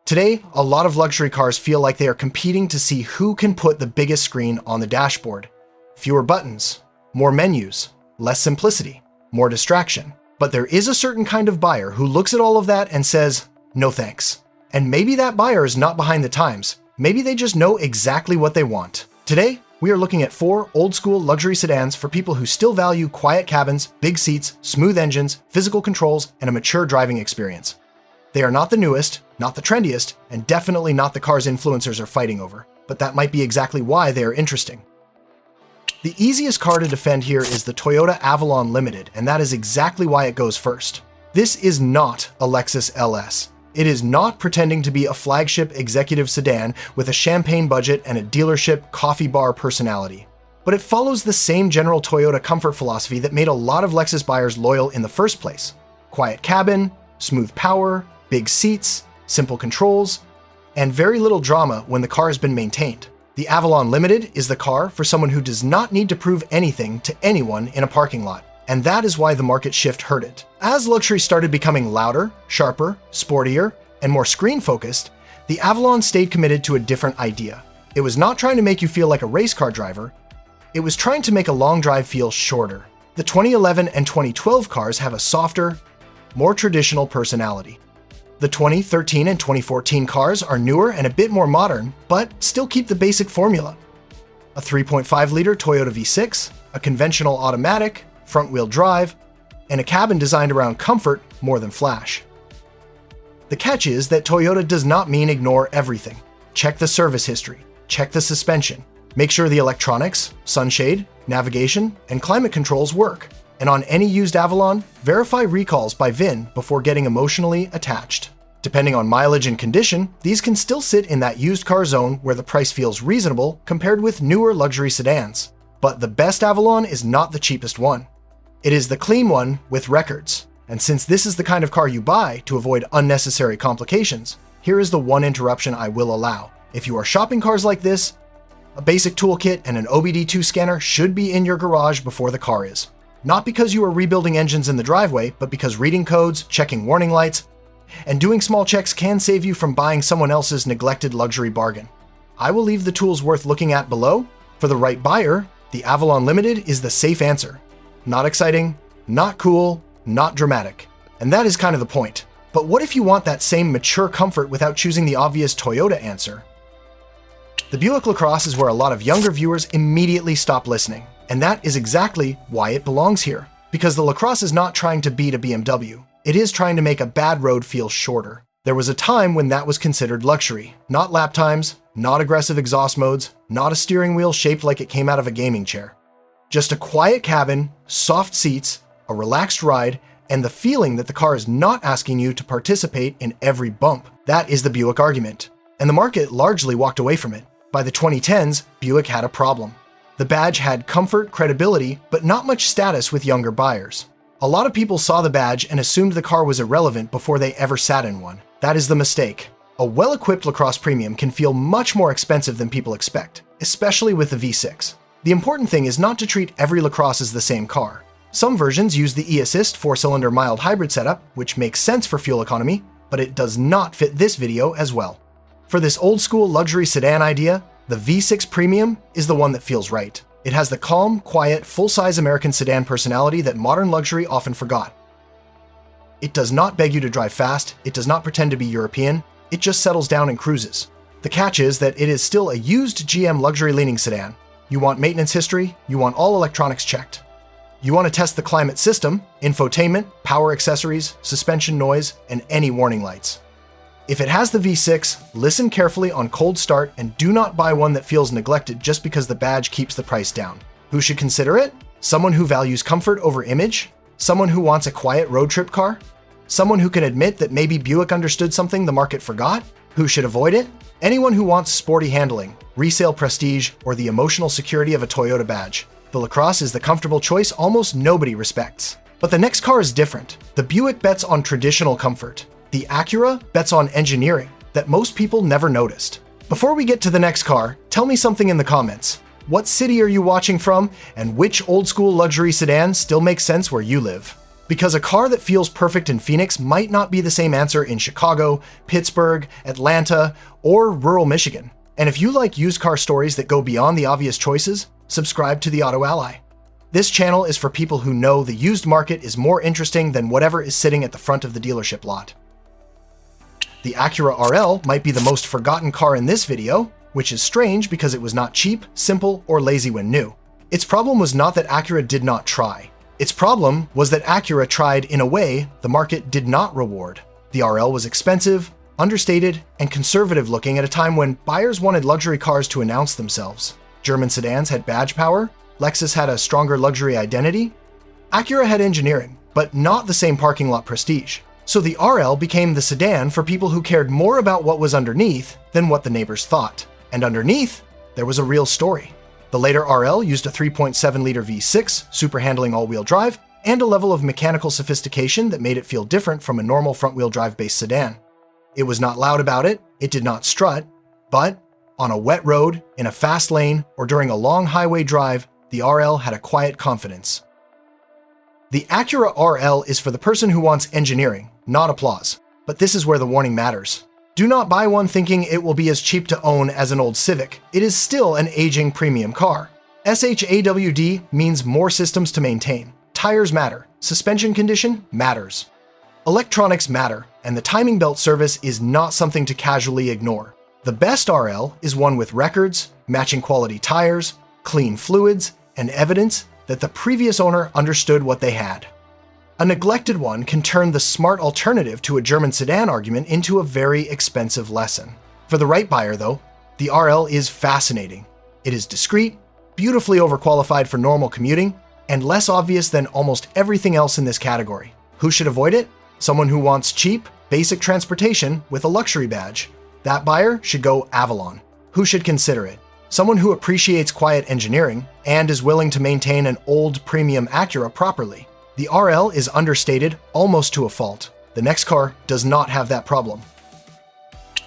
Today, a lot of luxury cars feel like they are competing to see who can put the biggest screen on the dashboard. Fewer buttons, more menus, less simplicity, more distraction. But there is a certain kind of buyer who looks at all of that and says, no thanks. And maybe that buyer is not behind the times. Maybe they just know exactly what they want. Today, we are looking at 4 old-school luxury sedans for people who still value quiet cabins, big seats, smooth engines, physical controls, and a mature driving experience. They are not the newest, not the trendiest, and definitely not the cars influencers are fighting over, but that might be exactly why they are interesting. The easiest car to defend here is the Toyota Avalon Limited, and that is exactly why it goes first. This is not a Lexus LS. It is not pretending to be a flagship executive sedan with a champagne budget and a dealership coffee bar personality. But it follows the same general Toyota comfort philosophy that made a lot of Lexus buyers loyal in the first place. Quiet cabin, smooth power, big seats, simple controls, and very little drama when the car has been maintained. The Avalon Limited is the car for someone who does not need to prove anything to anyone in a parking lot. And that is why the market shift hurt it. As luxury started becoming louder, sharper, sportier, and more screen-focused, the Avalon stayed committed to a different idea. It was not trying to make you feel like a race car driver, it was trying to make a long drive feel shorter. The 2011 and 2012 cars have a softer, more traditional personality. The 2013 and 2014 cars are newer and a bit more modern, but still keep the basic formula. A 3.5-liter Toyota V6, a conventional automatic, front-wheel drive, and a cabin designed around comfort more than flash. The catch is that Toyota does not mean ignore everything. Check the service history, check the suspension, make sure the electronics, sunshade, navigation, and climate controls work. And on any used Avalon, verify recalls by VIN before getting emotionally attached. Depending on mileage and condition, these can still sit in that used car zone where the price feels reasonable compared with newer luxury sedans. But the best Avalon is not the cheapest one. It is the clean one with records. And since this is the kind of car you buy to avoid unnecessary complications, here is the one interruption I will allow. If you are shopping cars like this, a basic toolkit and an OBD2 scanner should be in your garage before the car is. Not because you are rebuilding engines in the driveway, but because reading codes, checking warning lights, and doing small checks can save you from buying someone else's neglected luxury bargain. I will leave the tools worth looking at below. For the right buyer, the Avalon Limited is the safe answer. Not exciting, not cool, not dramatic. And that is kind of the point. But what if you want that same mature comfort without choosing the obvious Toyota answer? The Buick LaCrosse is where a lot of younger viewers immediately stop listening. And that is exactly why it belongs here. Because the LaCrosse is not trying to beat a BMW. It is trying to make a bad road feel shorter. There was a time when that was considered luxury. Not lap times, not aggressive exhaust modes, not a steering wheel shaped like it came out of a gaming chair. Just a quiet cabin, soft seats, a relaxed ride, and the feeling that the car is not asking you to participate in every bump. That is the Buick argument. And the market largely walked away from it. By the 2010s, Buick had a problem. The badge had comfort, credibility, but not much status with younger buyers. A lot of people saw the badge and assumed the car was irrelevant before they ever sat in one. That is the mistake. A well-equipped LaCrosse Premium can feel much more expensive than people expect, especially with the V6. The important thing is not to treat every LaCrosse as the same car. Some versions use the e-assist 4-cylinder mild hybrid setup, which makes sense for fuel economy, but it does not fit this video as well. For this old-school luxury sedan idea, the V6 Premium is the one that feels right. It has the calm, quiet, full-size American sedan personality that modern luxury often forgot. It does not beg you to drive fast, it does not pretend to be European, it just settles down and cruises. The catch is that it is still a used GM luxury-leaning sedan. You want maintenance history, you want all electronics checked. You want to test the climate system, infotainment, power accessories, suspension noise, and any warning lights. If it has the V6, listen carefully on cold start and do not buy one that feels neglected just because the badge keeps the price down. Who should consider it? Someone who values comfort over image? Someone who wants a quiet road trip car? Someone who can admit that maybe Buick understood something the market forgot? Who should avoid it? Anyone who wants sporty handling, resale prestige, or the emotional security of a Toyota badge. The LaCrosse is the comfortable choice almost nobody respects. But the next car is different. The Buick bets on traditional comfort. The Acura bets on engineering that most people never noticed. Before we get to the next car, tell me something in the comments. What city are you watching from, and which old-school luxury sedan still makes sense where you live? Because a car that feels perfect in Phoenix might not be the same answer in Chicago, Pittsburgh, Atlanta, or rural Michigan. And if you like used car stories that go beyond the obvious choices, subscribe to the Auto Ally. This channel is for people who know the used market is more interesting than whatever is sitting at the front of the dealership lot. The Acura RL might be the most forgotten car in this video, which is strange because it was not cheap, simple, or lazy when new. Its problem was not that Acura did not try. Its problem was that Acura tried in a way the market did not reward. The RL was expensive, understated, and conservative looking at a time when buyers wanted luxury cars to announce themselves. German sedans had badge power, Lexus had a stronger luxury identity. Acura had engineering, but not the same parking lot prestige. So the RL became the sedan for people who cared more about what was underneath than what the neighbors thought. And underneath, there was a real story. The later RL used a 3.7-liter V6, super handling all-wheel drive, and a level of mechanical sophistication that made it feel different from a normal front-wheel drive-based sedan. It was not loud about it, it did not strut, but on a wet road, in a fast lane, or during a long highway drive, the RL had a quiet confidence. The Acura RL is for the person who wants engineering, not applause. But this is where the warning matters. Do not buy one thinking it will be as cheap to own as an old Civic. It is still an aging premium car. SHAWD means more systems to maintain. Tires matter. Suspension condition matters. Electronics matter, and the timing belt service is not something to casually ignore. The best RL is one with records, matching quality tires, clean fluids, and evidence that the previous owner understood what they had. A neglected one can turn the smart alternative to a German sedan argument into a very expensive lesson. For the right buyer, though, the RL is fascinating. It is discreet, beautifully overqualified for normal commuting, and less obvious than almost everything else in this category. Who should avoid it? Someone who wants cheap, basic transportation with a luxury badge. That buyer should go Avalon. Who should consider it? Someone who appreciates quiet engineering and is willing to maintain an old premium Acura properly. The RL is understated almost to a fault. The next car does not have that problem.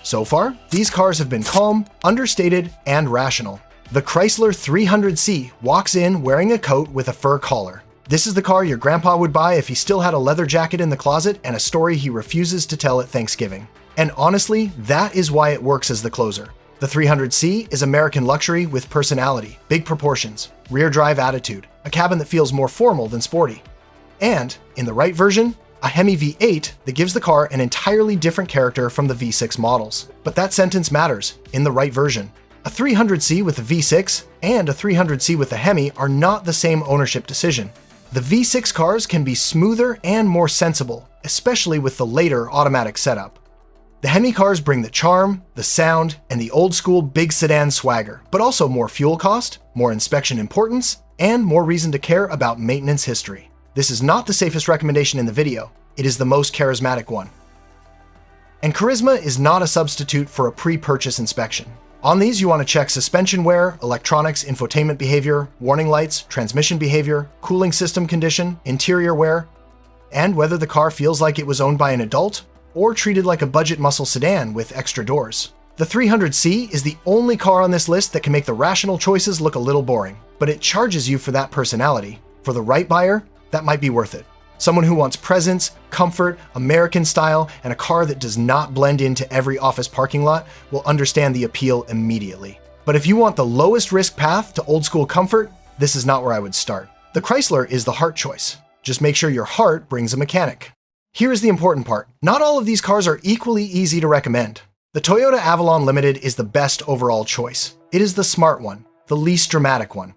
So far, these cars have been calm, understated, and rational. The Chrysler 300C walks in wearing a coat with a fur collar. This is the car your grandpa would buy if he still had a leather jacket in the closet and a story he refuses to tell at Thanksgiving. And honestly, that is why it works as the closer. The 300C is American luxury with personality, big proportions, rear drive attitude, a cabin that feels more formal than sporty. And, in the right version, a Hemi V8 that gives the car an entirely different character from the V6 models. But that sentence matters, in the right version. A 300C with a V6 and a 300C with a Hemi are not the same ownership decision. The V6 cars can be smoother and more sensible, especially with the later automatic setup. The Hemi cars bring the charm, the sound, and the old-school big sedan swagger, but also more fuel cost, more inspection importance, and more reason to care about maintenance history. This is not the safest recommendation in the video, it is the most charismatic one. And charisma is not a substitute for a pre-purchase inspection. On these, you want to check suspension wear, electronics, infotainment behavior, warning lights, transmission behavior, cooling system condition, interior wear, and whether the car feels like it was owned by an adult or treated like a budget muscle sedan with extra doors. The 300C is the only car on this list that can make the rational choices look a little boring, but it charges you for that personality. For the right buyer, that might be worth it. Someone who wants presence, comfort, American style, and a car that does not blend into every office parking lot will understand the appeal immediately. But if you want the lowest risk path to old school comfort, this is not where I would start. The Chrysler is the heart choice. Just make sure your heart brings a mechanic. Here is the important part. Not all of these cars are equally easy to recommend. The Toyota Avalon Limited is the best overall choice. It is the smart one, the least dramatic one.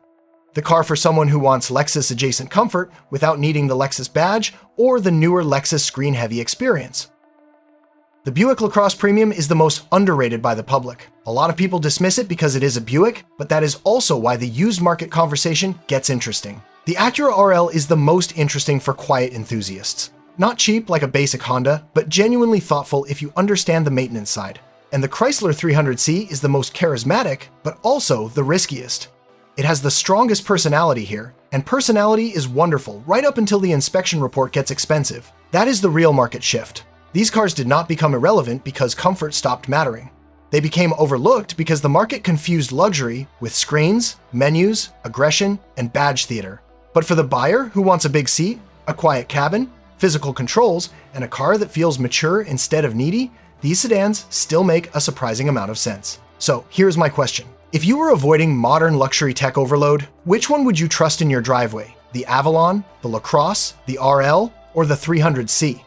The car for someone who wants Lexus adjacent comfort without needing the Lexus badge or the newer Lexus screen-heavy experience. The Buick LaCrosse Premium is the most underrated by the public. A lot of people dismiss it because it is a Buick, but that is also why the used market conversation gets interesting. The Acura RL is the most interesting for quiet enthusiasts. Not cheap like a basic Honda, but genuinely thoughtful if you understand the maintenance side. And the Chrysler 300C is the most charismatic, but also the riskiest. It has the strongest personality here, and personality is wonderful right up until the inspection report gets expensive. That is the real market shift. These cars did not become irrelevant because comfort stopped mattering. They became overlooked because the market confused luxury with screens, menus, aggression, and badge theater. But for the buyer who wants a big seat, a quiet cabin, physical controls, and a car that feels mature instead of needy, these sedans still make a surprising amount of sense. So here's my question. If you were avoiding modern luxury tech overload, which one would you trust in your driveway? The Avalon, the LaCrosse, the RL, or the 300C?